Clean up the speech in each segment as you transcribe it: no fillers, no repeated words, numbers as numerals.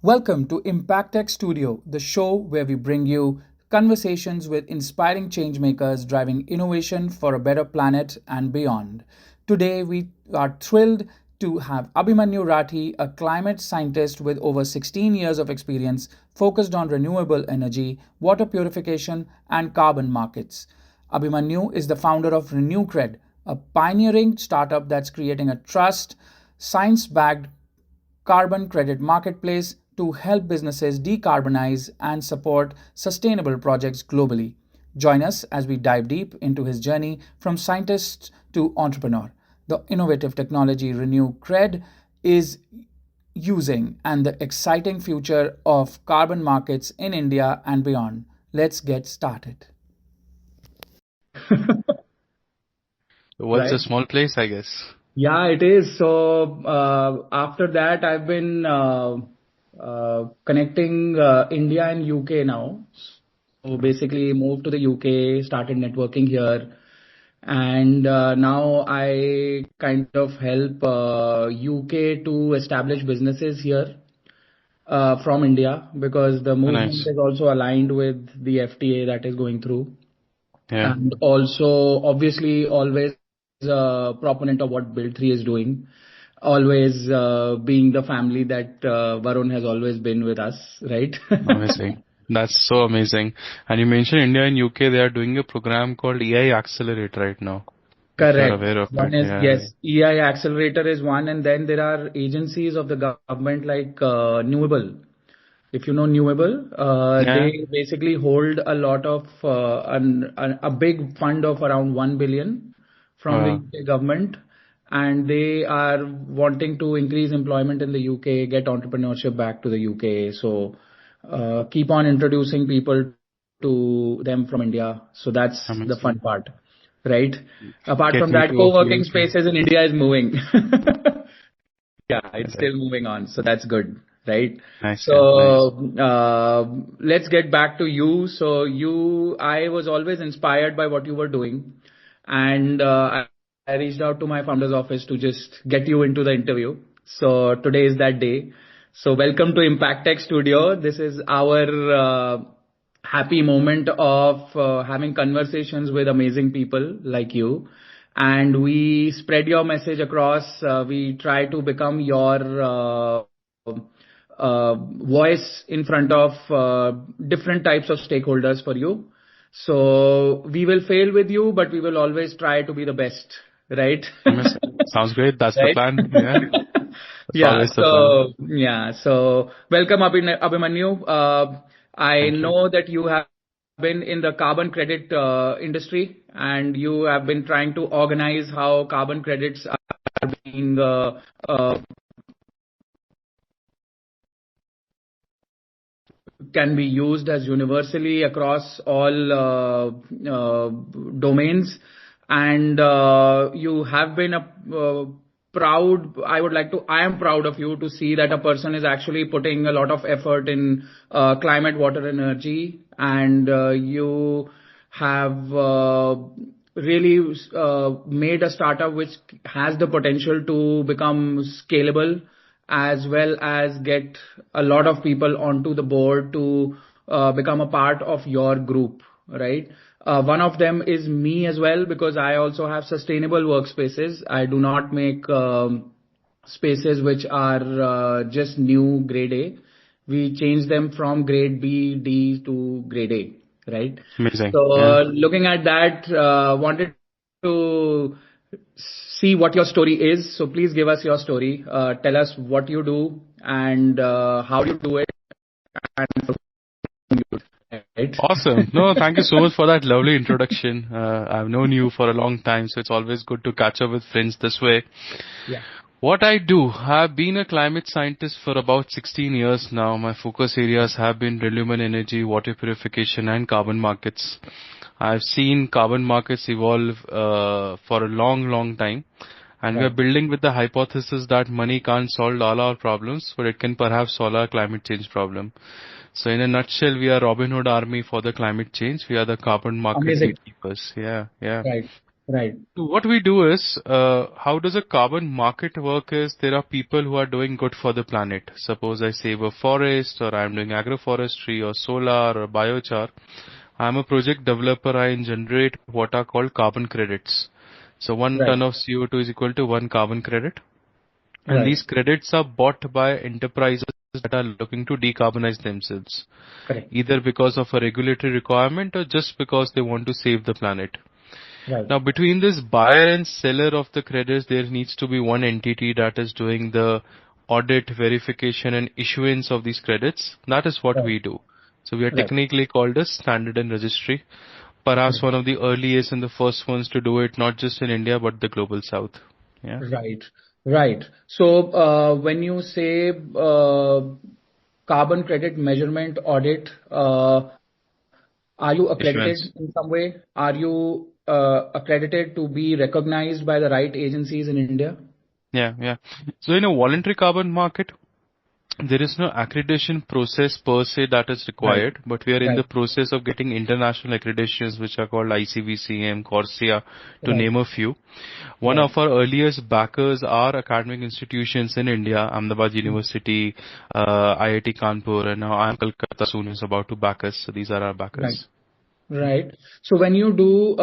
Welcome to Impact Tech Studio, the show where we bring you conversations with inspiring changemakers driving innovation for a better planet and beyond. Today, we are thrilled to have Abhimanyu Rathi, a climate scientist with over 16 years of experience focused on renewable energy, water purification, and carbon markets. Abhimanyu is the founder of RenewCred, a pioneering startup that's creating a trust, science backed carbon credit marketplace to help businesses decarbonize and support sustainable projects globally. Join us as we dive deep into his journey from scientist to entrepreneur, the innovative technology Renew Cred is using, and the exciting future of carbon markets in India and beyond. Let's get started. What's a Right. small place, I guess? Yeah, it is. So after that, I've been connecting India and UK now. So basically, moved to the UK, started networking here, and now I kind of help UK to establish businesses here from India because the movement Nice. is also aligned with the FTA that is going through. Yeah. And also, obviously, always a proponent of what Build 3 is doing, always being the family that Varun has always been with us, right? Amazing. That's so amazing. And you mentioned India and UK, they are doing a program called EI Accelerate right now. If you're Correct. aware of One it. is, Yeah. yes, EI Accelerator is one, and then there are agencies of the government like Newable. If you know Newable, Yeah. they basically hold a lot of a big fund of around 1 billion from the Wow. UK government, and they are wanting to increase employment in the UK, get entrepreneurship back to the UK. So keep on introducing people to them from India. So that's the fun Amazing. part, right? Apart Get from me that, to a co-working place. spaces in India is moving. Yeah, it's Correct. still moving on, so that's good, right? Nice. Yeah. Nice. So let's get back to you. So I was always inspired by what you were doing, and I reached out to my founder's office to just get you into the interview. So today is that day. So welcome to Impact Tech Studio. This is our happy moment of having conversations with amazing people like you. And we spread your message across. We try to become your voice in front of different types of stakeholders for you. So we will fail with you, but we will always try to be the best, right? Amazing. Sounds great. That's the Right? plan. Yeah. That's Yeah. always the plan. So welcome, Abhimanyu. I Thank you. know that you have been in the carbon credit industry, and you have been trying to organize how carbon credits are being can be used as universally across all domains. And you have been a I am proud of you to see that a person is actually putting a lot of effort in climate, water, energy, and you have really made a startup which has the potential to become scalable, as well as get a lot of people onto the board to become a part of your group, right? One of them is me as well, because I also have sustainable workspaces. I do not make spaces which are just new grade A. We change them from grade B, D to grade A, right? Amazing. So Yeah. looking at that, wanted to see what your story is. So please give us your story. Tell us what you do and how you do it. And right? Awesome. No, thank you so much for that lovely introduction. I've known you for a long time, so it's always good to catch up with friends this way. Yeah. What I do, I've been a climate scientist for about 16 years now. My focus areas have been renewable energy, water purification, and carbon markets. I've seen carbon markets evolve for a long, long time. And we are Right. building with the hypothesis that money can't solve all our problems, but it can perhaps solve our climate change problem. So in a nutshell, we are Robin Hood army for the climate change. We are the carbon market Amazing. gatekeepers. Yeah, yeah. Right. Right. So what we do is, how does a carbon market work is there are people who are doing good for the planet. Suppose I save a forest or I'm doing agroforestry or solar or biochar. I'm a project developer. I generate what are called carbon credits. So one Right. ton of CO2 is equal to one carbon credit. And Right. these credits are bought by enterprises that are looking to decarbonize themselves, Correct. either because of a regulatory requirement or just because they want to save the planet. Right. Now, between this buyer and seller of the credits, there needs to be one entity that is doing the audit, verification, and issuance of these credits. That is what Right. we do. So we are Right. technically called as standard and registry. Perhaps Correct. one of the earliest and the first ones to do it, not just in India, but the global south. Yeah. Right. Right. So, when you say carbon credit measurement audit, are you accredited Issuance. in some way? Are you accredited to be recognized by the right agencies in India? Yeah, yeah. So in a voluntary carbon market, there is no accreditation process per se that is Right. required, but we are in the Right. process of getting international accreditations, which are called ICVCM, Corsia, to Right. name a few. One Right. of our earliest backers are academic institutions in India, Ahmedabad Mm. University, IIT Kanpur, and now IIM Kolkata soon is about to back us. So these are our Right. backers. Right. So when you do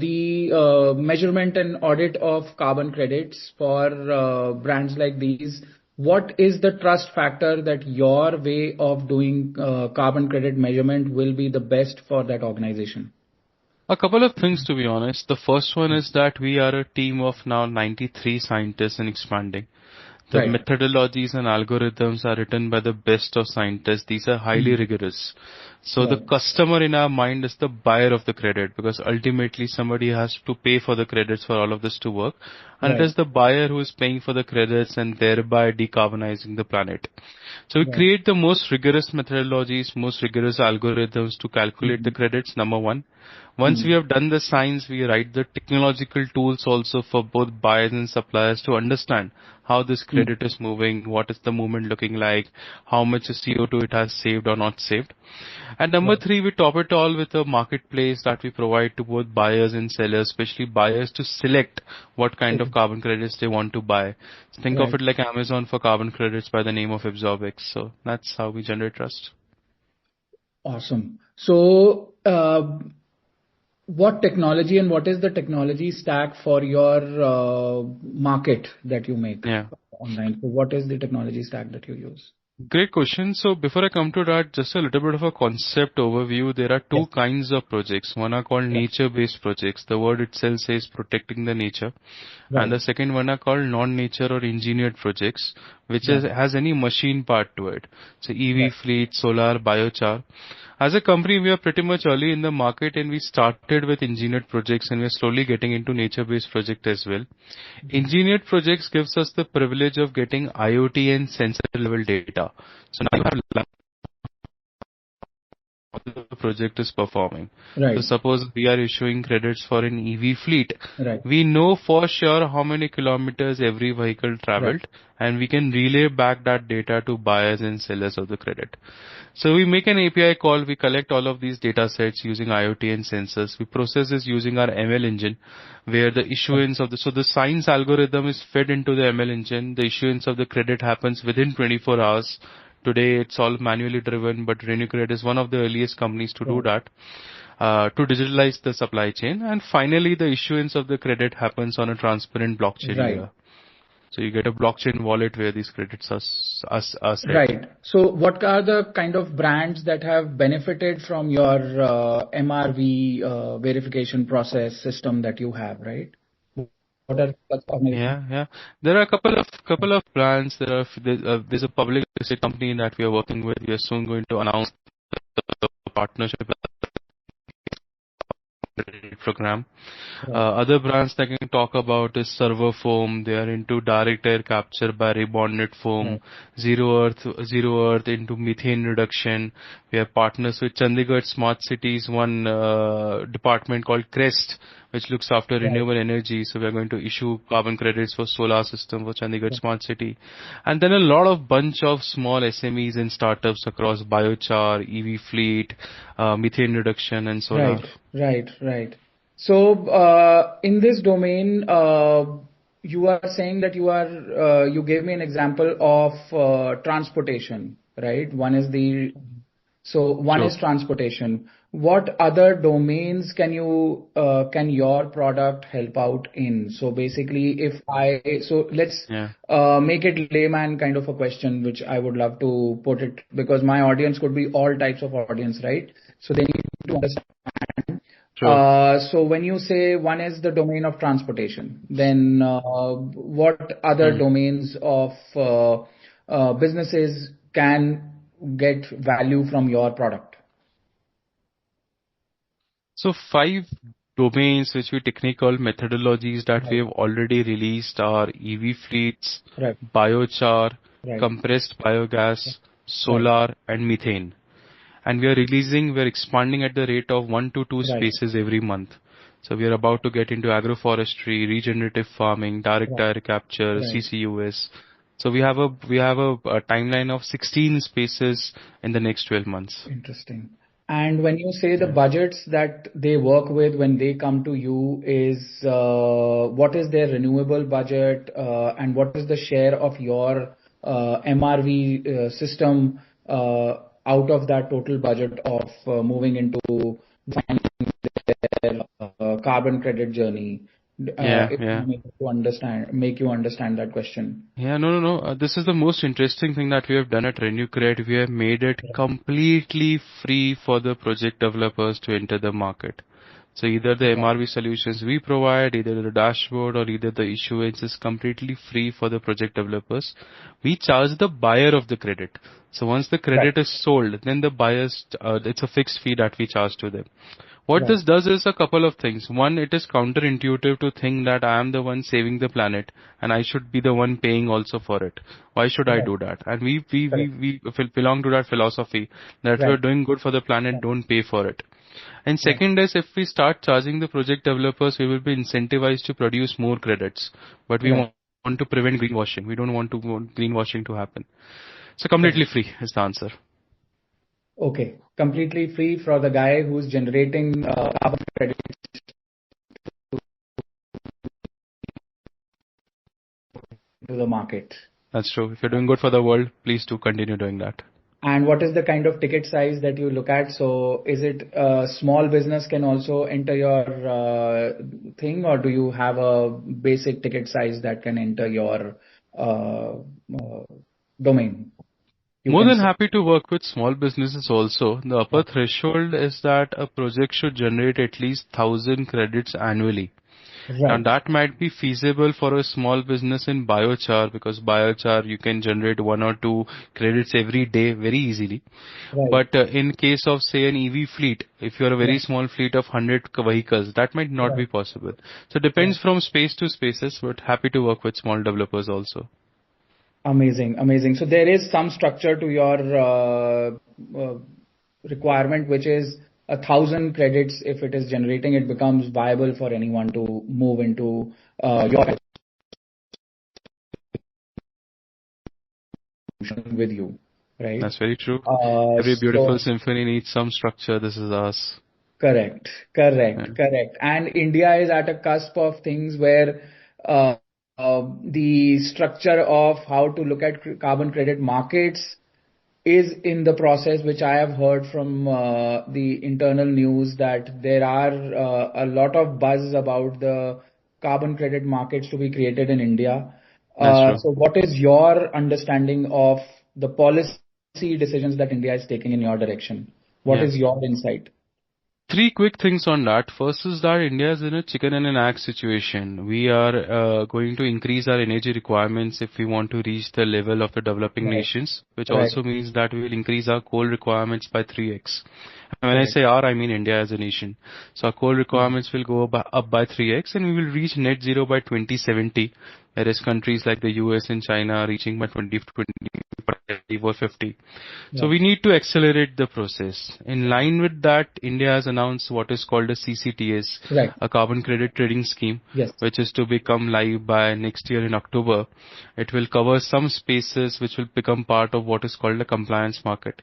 the measurement and audit of carbon credits for brands like these, what is the trust factor that your way of doing carbon credit measurement will be the best for that organization? A couple of things to be honest. The first one is that we are a team of now 93 scientists and expanding. The Right. methodologies and algorithms are written by the best of scientists. These are highly Mm. rigorous. So the Right. customer in our mind is the buyer of the credit because ultimately somebody has to pay for the credits for all of this to work. And it Right. is the buyer who is paying for the credits and thereby decarbonizing the planet. So we Right. create the most rigorous methodologies, most rigorous algorithms to calculate the Mm. credits, number one. Once we Mm. have done the science, we write the technological tools also for both buyers and suppliers to understand how this Mm. credit is moving, what is the movement looking like, how much CO2 it has saved or not saved. And number Right. three, we top it all with a marketplace that we provide to both buyers and sellers, especially buyers to select what kind of Okay. carbon credits they want to buy. Think of Right. it like Amazon for carbon credits by the name of Absorbix. So that's how we generate trust. Awesome. So, what technology and what is the technology stack for your market that you make Yeah. online? So what is the technology stack that you use? Great question. So before I come to that, just a little bit of a concept overview. There are two Yes. kinds of projects. One are called Right. nature-based projects. The word itself says protecting the nature. And Right. the second one are called non-nature or engineered projects, which Right. has any machine part to it. So EV Right. fleet, solar, biochar. As a company, we are pretty much early in the market and we started with engineered projects and we are slowly getting into nature-based project as well. Mhm. Engineered projects gives us the privilege of getting IoT and sensor level data. So now you have the project is performing. So Right. suppose we are issuing credits for an EV fleet. Right. We know for sure how many kilometers every vehicle Right. traveled and we can relay back that data to buyers and sellers of the credit. So we make an API call, we collect all of these data sets using IoT and sensors. We process this using our ML engine where the issuance of so the science algorithm is fed into the ML engine. The issuance of the credit happens within 24 hours. Today it's all manually driven, but RenewCred is one of the earliest companies to do Right. that, to digitalize the supply chain. And finally, the issuance of the credit happens on a transparent blockchain Right. layer. So you get a blockchain wallet where these credits are set. Right. So what are the kind of brands that have benefited from your MRV verification process system that you have, right? What are such organizations? Yeah, yeah. There are a couple of plans. There's a public listed company that we are working with. We are soon going to announce the partnership program. Right. Other brands that I can talk about is Server Foam. They are into direct air capture by rebonded foam, Right. zero earth into methane reduction. We have partners with Chandigarh Smart Cities, one department called Crest, which looks after Right. renewable energy. So we are going to issue carbon credits for solar system for Chandigarh Right. Smart City. And then a lot of bunch of small SMEs and startups across biochar, EV fleet, methane reduction and solar. Right. Right. Right. So, in this domain, you are saying that you gave me an example of transportation, right? One is True. transportation. What other domains can your product help out in? So basically, let's Yeah. make it layman kind of a question, which I would love to put it, because my audience could be all types of audience, right? So they need to understand. True. So when you say one is the domain of transportation, then what other Hmm. domains of businesses can get value from your product? So 5 domains which we technically call methodologies that we Right. have already released are EV fleets, Right. biochar, Right. compressed biogas, Right. solar, and methane. And we're expanding at the rate of 1 to 2 Right. spaces every month. So we are about to get into agroforestry, regenerative farming, direct Right. air capture, Right. CCUS. So we have a timeline of 16 spaces in the next 12 months. Interesting. And when you say the Yeah. budgets that they work with when they come to you is what is their renewable budget and what is the share of your MRV system out of that total budget of moving into their carbon credit journey? Yeah, If yeah. I make you understand that question. Yeah, no, no, no. This is the most interesting thing that we have done at RenewCred. We have made it completely free for the project developers to enter the market. So either the Right. MRV solutions we provide, either the dashboard or either the issuance is completely free for the project developers. We charge the buyer of the credit. So once the Right. credit is sold, then the buyers, it's a fixed fee that we charge to them. What Right. this does is a couple of things. One, it is counterintuitive to think that I am the one saving the planet and I should be the one paying also for it. Why should I Right. do that? And we belong to that philosophy that if Right. you're doing good for the planet, don't pay for it. And Right. second is if we start charging the project developers, we will be incentivized to produce more credits. But we Right. want to prevent greenwashing. We don't want greenwashing to happen. So Right. completely free is the answer. Okay, completely free for the guy who's generating carbon credit to the market. That's true. If you're doing good for the world, please do continue doing that. And what is the kind of ticket size that you look at? So is it a small business can also enter your thing, or do you have a basic ticket size that can enter your domain? You More can than say. happy to work with small businesses also. The upper Right. threshold is that a project should generate at least 1,000 credits annually. Now Right. that might be feasible for a small business in biochar because biochar you can generate 1 or 2 credits every day very easily. Right. But in case of say an EV fleet, if you're a very Right. small fleet of 100 vehicles, that might not Right. be possible. So it Right. depends from space to spaces, but happy to work with small developers also. Amazing, amazing. So there is some structure to your uh, requirement, which is 1,000 credits. If it is generating, it becomes viable for anyone to move into your solution with you, right? That's very true. Uh, Every beautiful so symphony needs some structure. This is us. Correct, Yeah. correct, correct. And India is at a cusp of things where uh, the structure of how to look at carbon credit markets is in the process, which I have heard from the internal news that there are a lot of buzz about the carbon credit markets to be created in India. That's true. So what is your understanding of the policy decisions that India is taking in your direction? What Yeah. is your insight? Three quick things on that. First is that India is in a chicken and an egg situation. We are going to increase our energy requirements if we want to reach the level of the developing Right. nations, which Right. also means that we will increase our coal requirements by 3x. And when I Correct. say our, I mean India as a nation. So our coal Right. requirements will go up by 3x and we will reach net zero by 2070, whereas countries like the US and China are reaching by 2020. or 50. So Right. we need to accelerate the process. In line with that, India has announced what is called a CCTS, Right. a carbon credit trading scheme, Yes. which is to become live by next year in October. It will cover some spaces which will become part of what is called a compliance market.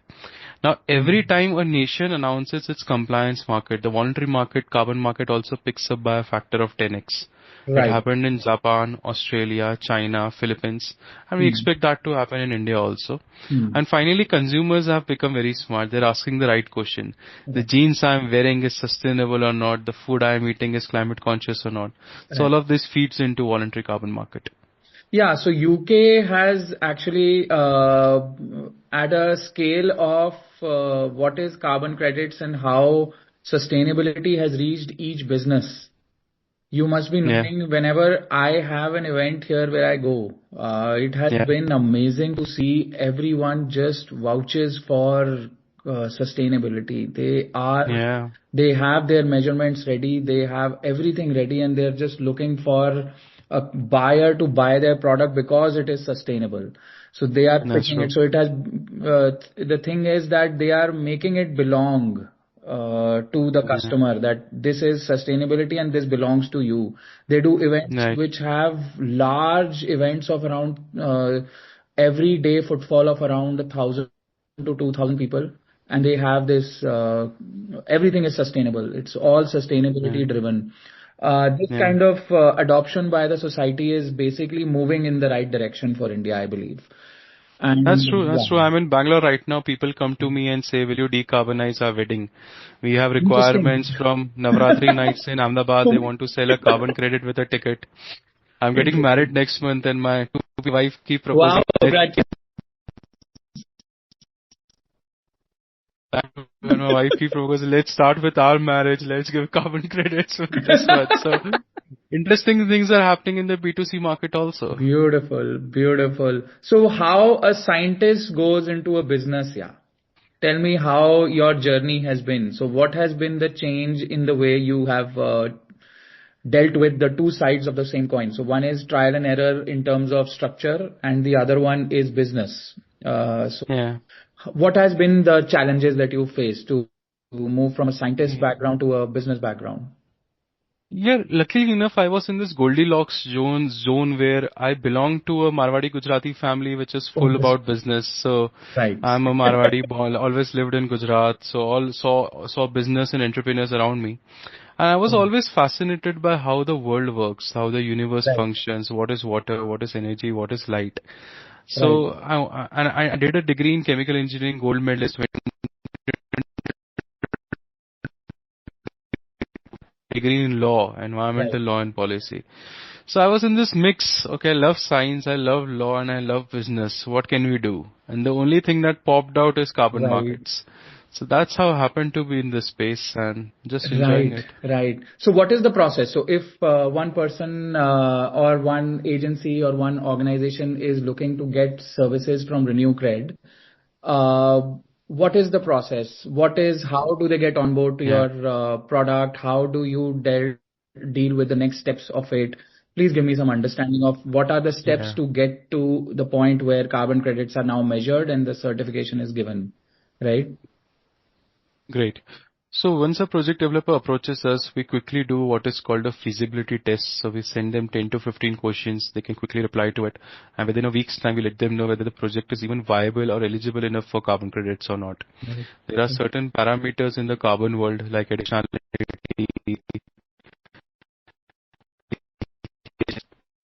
Now, every time a nation announces its compliance market, the voluntary market, carbon market also picks up by a factor of 10x. It Right. happened in Japan, Australia, China, Philippines, and we Hmm. expect that to happen in India also. Hmm. And finally, consumers have become very smart. They're asking the right question. The Right. jeans I'm wearing is sustainable or not? The food I'm eating is climate conscious or not? So Right. all of this feeds into voluntary carbon market. Yeah, so UK has actually at a scale of what is carbon credits and how sustainability has reached each business. You must be Yeah, knowing whenever I have an event here where I go, it has yeah, been amazing to see everyone just vouches for sustainability. yeah, They have their measurements ready, they have everything ready, and they're just looking for a buyer to buy their product because it is sustainable. So they are that's picking it. true. So it has, the thing is that they are making it belong to the Yeah, customer, that this is sustainability and this belongs to you. They do events right, which have large events of around every day footfall of around 1,000 to 2,000 people, and they have this everything is sustainable. It's all yeah, sustainability driven. This yeah. kind of adoption by the society is basically moving in the right direction for India, I believe. That's And true. That's yeah, true. I'm in Bangalore right now. People come to me and say, "Will you decarbonize our wedding?" We have interesting. requirements from Navratri nights in Ahmedabad. They want to sell a carbon credit with a ticket. I'm getting married Interesting. next month, and my wife keep Wow, proposing. congratulations. When my wife keep proposing, let's start with our marriage. Let's give carbon credits with this one. So interesting things are happening in the B2C market also. Beautiful, beautiful. So how a scientist goes into a business, yeah. Tell me how your journey has been. So what has been the change in the way you have dealt with the two sides of the same coin? So one is trial and error in terms of structure, and the other one is business. So Yeah. what has been the challenges that you faced to move from a scientist background to a business background? Yeah, luckily enough, I was in this Goldilocks zone where I belong to a Marwadi Gujarati family, which is full Obviously. about business. So Right. I'm a Marwadi born, always lived in Gujarat, so all saw business and entrepreneurs around me. And I was always fascinated by how the world works, how the universe Right. functions, what is water, what is energy, what is light. Right. So I did a degree in chemical engineering, gold medalist, degree in law, Right. environmental law and policy. So I was in this mix. Okay, I love science, I love law, and I love business. What can we do? And the only thing that popped out is carbon Right. markets. So that's how I happened to be in this space and just enjoying Right, it. right. So what is the process? So if one person or one agency or one organization is looking to get services from RenewCred, uh, what is the process? How do they get on board to Yeah, your product? How do you deal with the next steps of it? Please give me some understanding of what are the steps yeah. to get to the point where carbon credits are now measured and the certification is given, right? Great. So once a project developer approaches us, we quickly do what is called a feasibility test. So we send them 10 to 15 questions. They can quickly reply to it. And within a week's time, we let them know whether the project is even viable or eligible enough for carbon credits or not. Right. There are certain parameters in the carbon world like additionality,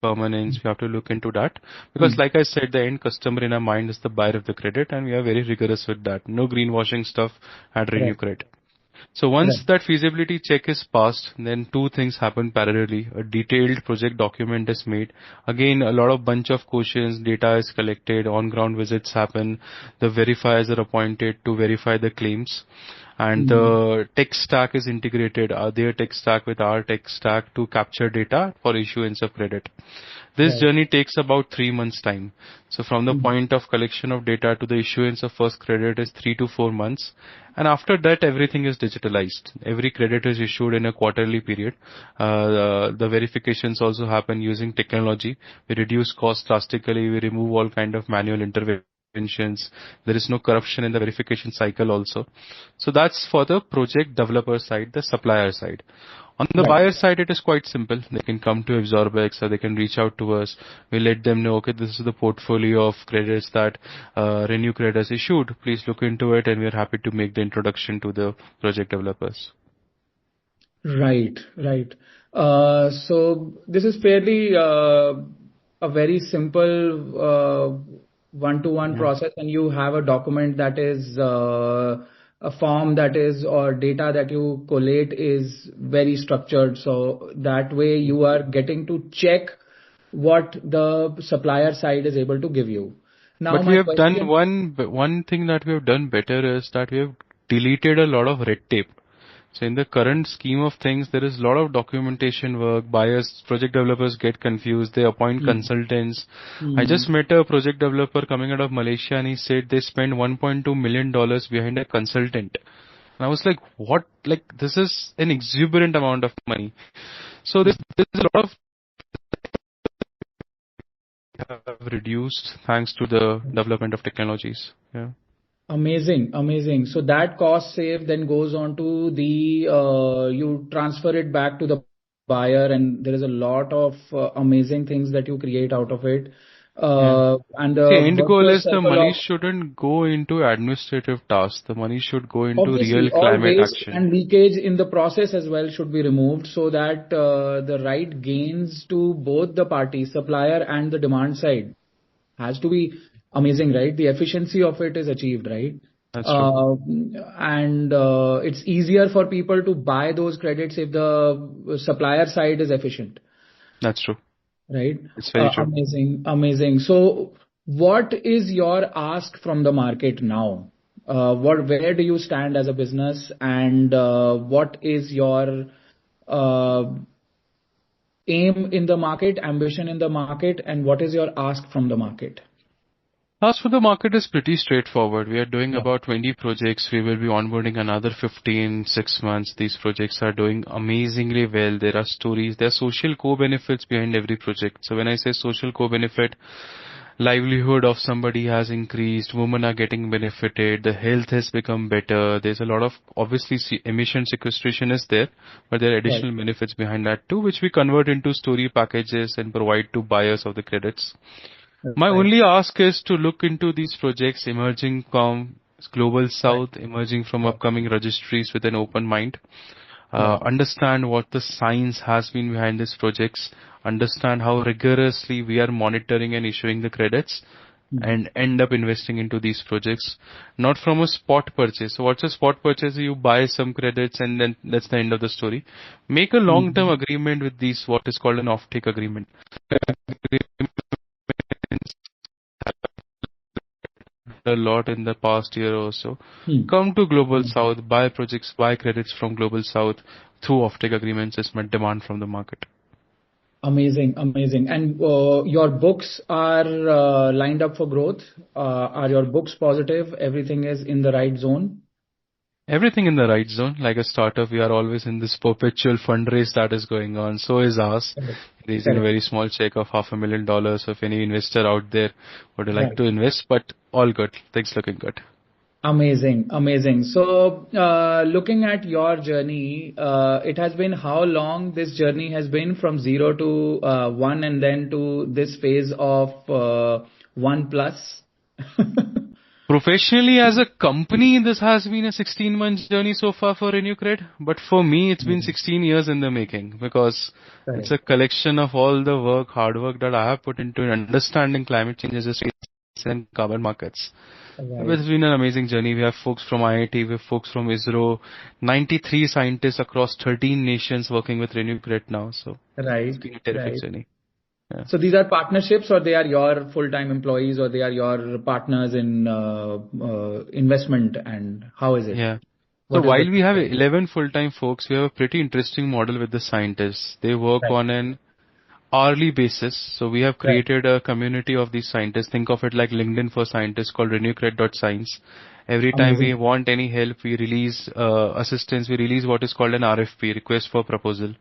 permanence. We have to look into that because, Hmm. like I said, the end customer in our mind is the buyer of the credit, and we are very rigorous with that. No greenwashing stuff at Right. RenewCred. So once Right. that feasibility check is passed, then two things happen parallelly. A detailed project document is made. Again, a lot of bunch of questions, data is collected, on-ground visits happen, the verifiers are appointed to verify the claims, and Hmm. the tech stack is integrated, their tech stack with our tech stack to capture data for issuance of credit. This Right. journey takes about 3 months time. So from the Hmm. point of collection of data to the issuance of first credit is 3 to 4 months. And after that, everything is digitalized. Every credit is issued in a quarterly period. The verifications also happen using technology. We reduce costs drastically. We remove all kind of manual intervention. interventions. There is no corruption in the verification cycle also. So that's for the project developer side, the supplier side. On the Right. buyer side, it is quite simple. They can come to Absorbex or they can reach out to us. We let them know, okay, this is the portfolio of credits that RenewCred has issued. Please look into it, and we're happy to make the introduction to the project developers. Right, right. So this is fairly a very simple one-to-one Yeah. process, and you have a document that is a form that is or data that you collate is very structured. So that way you are getting to check what the supplier side is able to give you. Now But we my have done question. one thing that we have done better is that we have deleted a lot of red tape. So in the current scheme of things, there is a lot of documentation work. Buyers, project developers get confused. They appoint Hmm. consultants. I Hmm. just met a project developer coming out of Malaysia, and he said they spent $1.2 million behind a consultant. And I was like, what? Like, this is an exuberant amount of money. So there's a lot of have reduced thanks to the development of technologies. Yeah. Amazing, amazing. So that cost save then goes on to the, you transfer it back to the buyer, and there is a lot of amazing things that you create out of it. Yeah. And See, the end goal virtuous is the circle money of shouldn't go into administrative tasks. The money should go into obviously real all climate waste action. and leakage in the process as well should be removed so that the right gains to both the parties, supplier and the demand side, has to be amazing, right? The efficiency of it is achieved, right? That's true. Uh, and it's easier for people to buy those credits if the supplier side is efficient, That's true. right? It's very true. Amazing, amazing. So, what is your ask from the market now? Where do you stand as a business, and what is your uh, aim in the market, ambition in the market, and what is your ask from the market? As for the market is pretty straightforward. We are doing Yeah. about 20 projects. We will be onboarding another 15, 6 months. These projects are doing amazingly well. There are stories, there are social co-benefits behind every project. So when I say social co-benefit, livelihood of somebody has increased, women are getting benefited, the health has become better. There's a lot of, obviously, emission sequestration is there, but there are Right. additional benefits behind that too, which we convert into story packages and provide to buyers of the credits. My Right. only ask is to look into these projects emerging from Global Right. South, emerging from Right. upcoming registries with an open mind. Right. Understand what the science has been behind these projects, understand how rigorously we are monitoring and issuing the credits, Hmm. and end up investing into these projects, not from a spot purchase. So what's a spot purchase? You buy some credits and then that's the end of the story. Make a long-term Hmm. agreement with these, what is called an offtake agreement. A lot in the past year or so. Hmm. Come to Global Hmm. South, buy projects, buy credits from Global South through offtake agreements is my demand from the market. Amazing, amazing. And your books are lined up for growth. Are your books positive? Everything is in the right zone? Everything in the right zone. Like a startup, we are always in this perpetual fundraise that is going on. So is ours. Correct. Raising a Correct. very small check of $500,000. So if any investor out there would like Right. to invest, but all good. Things looking good. Amazing, amazing. So, looking at your journey, it has been how long this journey has been from zero to one and then to this phase of one plus? Professionally, as a company, this has been a 16-month journey so far for RenewCred. But for me, it's been Amazing. 16 years in the making because it's Correct. a collection of all the work, hard work that I have put into understanding climate change as a space and carbon markets. Right. It's been an amazing journey. We have folks from IIT, we have folks from ISRO, 93 scientists across 13 nations working with RenewCred now. So it's Right. been a terrific Right. journey. Yeah. So these are partnerships, or they are your full-time employees, or they are your partners in investment, and how is it? Yeah. So What is the while we have structure? 11 full-time folks, we have a pretty interesting model with the scientists. They work Right. on an hourly basis. So we have Right. created a community of these scientists. Think of it like LinkedIn for scientists called RenewCred.science. Every time we Amazing. want any help, we release assistance. We release what is called an RFP, request for proposal,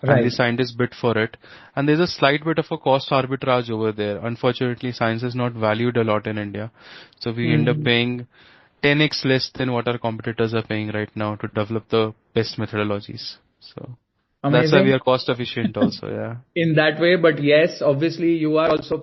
and the Right. scientists bid for it. And there's a slight bit of a cost arbitrage over there. Unfortunately, science is not valued a lot in India, so we end up Hmm. paying 10x less than what our competitors are paying right now to develop the best methodologies. So that's why we Amazing. are cost efficient also. Yeah. In that way, but yes, obviously you are also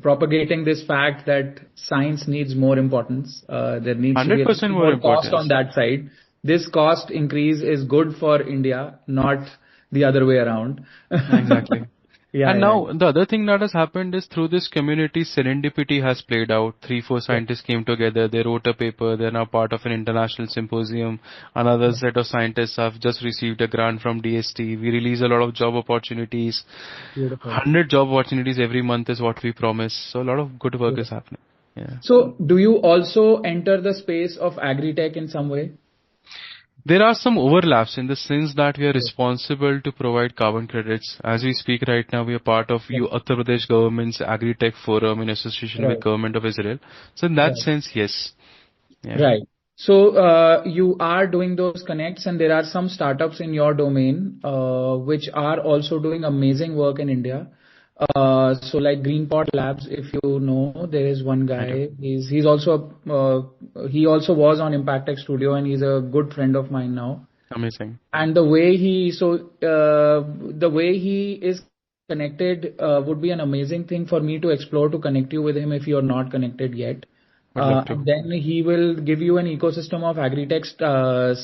propagating this fact that science needs more importance. There needs to be a 100% little more more cost on importance. that side. This cost increase is good for India, not the other way around. Exactly. Yeah, And yeah, now the other thing that has happened is through this community, serendipity has played out. Three, four yeah, scientists came together. They wrote a paper. They're now part of an international symposium. Another yeah. set of scientists have just received a grant from DST. We release a lot of job opportunities. Beautiful. 100 job opportunities every month is what we promise. So a lot of good work is Beautiful. happening. Yeah. So, do you also enter the space of agri-tech in some way? There are some overlaps in the sense that we are Okay. responsible to provide carbon credits. As we speak right now, we are part of Yeah. Uttar Pradesh government's Agri-Tech Forum in association with Right. Government of Israel. So in that Right. sense, yes. Yeah. Right. So, you are doing those connects, and there are some startups in your domain, which are also doing amazing work in India. So like Greenpot Labs, if you know, there is one I do. guy. He's also he also was on Impact Tech Studio, and he's a good friend of mine now. Amazing. And the way he is connected would be an amazing thing for me to explore, to connect you with him if you're not connected yet. Would love to. And then he will give you an ecosystem of agri-tech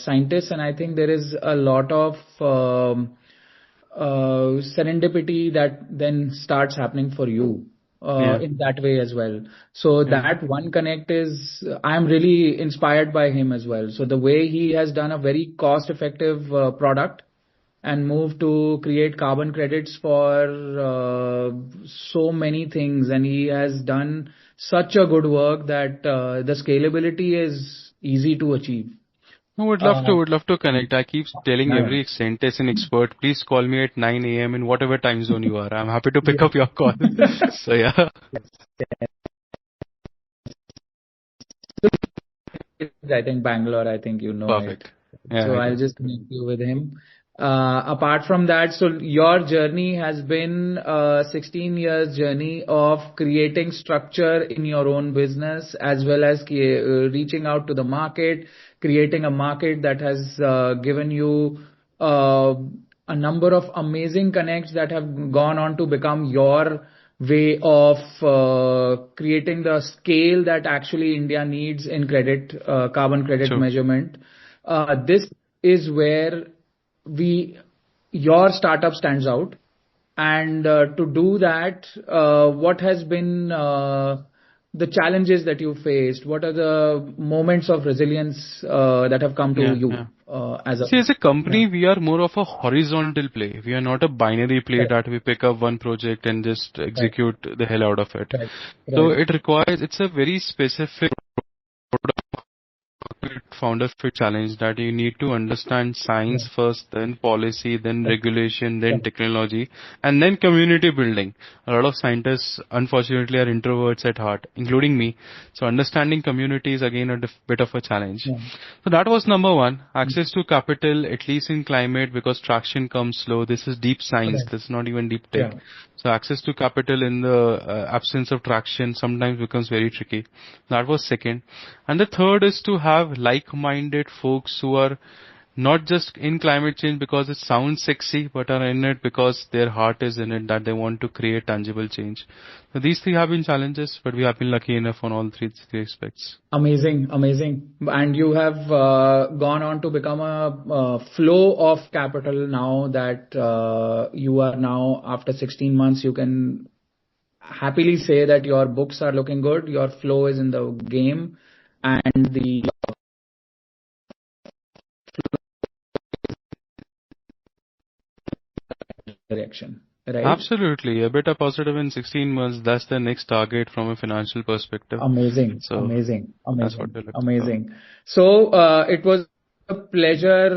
scientists, and I think there is a lot of serendipity that then starts happening for you Yeah. in that way as well. So Yeah. that one connect is, I'm really inspired by him as well. So the way he has done a very cost-effective product and moved to create carbon credits for so many things, and he has done such a good work that the scalability is easy to achieve. No, Uh, would love to connect. I keep telling yeah, every scientist and expert, please call me at 9 a.m. in whatever time zone you are. I'm happy to pick yeah. up your call. So yeah, I think Bangalore, I think you know it. perfect. Yeah, So I I'll do. just connect you with him. Apart from that, so your journey has been a 16 years journey of creating structure in your own business, as well as reaching out to the market, creating a market that has given you uh, a number of amazing connects that have gone on to become your way of creating the scale that actually India needs in carbon credit True. measurement. This is where we your startup stands out. And to do that, what has been the challenges that you faced? What are the moments of resilience that have come to Yeah, you yeah. as a See, as a yeah, company, we are more of a horizontal play. We are not a binary play correct, that we pick up one project and just right, execute the hell out of it. right, So right, it requires, it's a very specific founder fit challenge that you need to understand science right, first, then policy, then right, regulation, then right, technology, and then community building. A lot of scientists, unfortunately, are introverts at heart, including me. So understanding community is again a bit of a challenge. yeah, So that was number one. mm, Access to capital, at least in climate, because traction comes slow. This is deep science. right, This is not even deep tech. yeah, So access to capital in the absence of traction sometimes becomes very tricky. That was second. And the third is to have like-minded folks who are not just in climate change because it sounds sexy, but are in it because their heart is in it, that they want to create tangible change. So these three have been challenges, but we have been lucky enough on all three aspects. amazing, amazing. And you have gone on to become a flow of capital now that you are now, after 16 months, you can happily say that your books are looking good, your flow is in the game, and the direction, right? Absolutely. A bit of positive in 16 months. That's the next target from a financial perspective. Amazing, So amazing, that's what amazing, we're looking for. amazing. So it was a pleasure,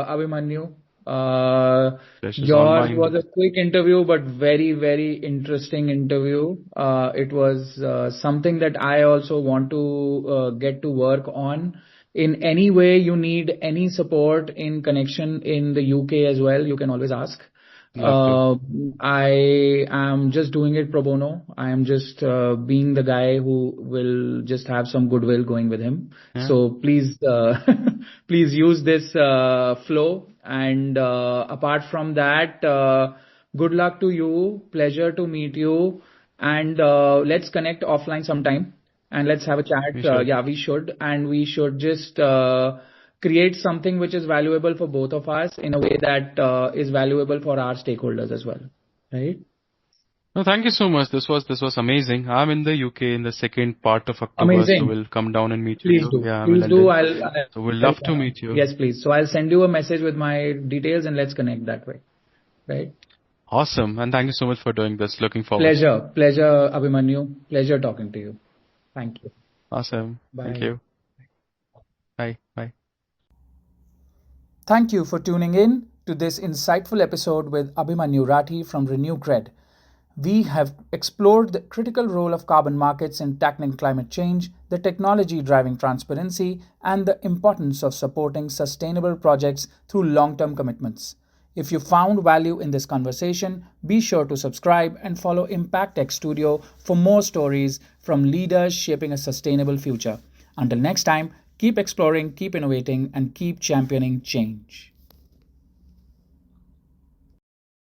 Abhimanyu. Pleasure's all Yours mine. was a quick interview, but very, very interesting interview. It was something that I also want to get to work on. In any way you need any support in connection in the UK as well, you can always ask. Love to. Uh, I am just doing it pro bono. I am just being the guy who will just have some goodwill going with him. Yeah. So please, please use this flow. And apart from that, good luck to you. Pleasure to meet you. And let's connect offline sometime and let's have a chat. We should. Yeah, we should. And we should just create something which is valuable for both of us in a way that is valuable for our stakeholders as well. Right? No, thank you so much. This was amazing. I'm in the UK in the second part of October, so Amazing. we'll come down and meet Please you. do. Yeah, I'm in Please do. London. So we'll love to meet you. Yes, please. So I'll send you a message with my details and let's connect that way. Right? Awesome. And thank you so much for doing this. Looking forward. Pleasure, Abhimanyu. Pleasure talking to you. Thank you. Awesome. Thank Bye. you. Bye. Bye. Thank you for tuning in to this insightful episode with Abhimanyu Rathi from RenewCred. We have explored the critical role of carbon markets in tackling climate change, the technology driving transparency, and the importance of supporting sustainable projects through long term commitments. If you found value in this conversation, be sure to subscribe and follow Impact Tech Studio for more stories from leaders shaping a sustainable future. Until next time, keep exploring, keep innovating, and keep championing change.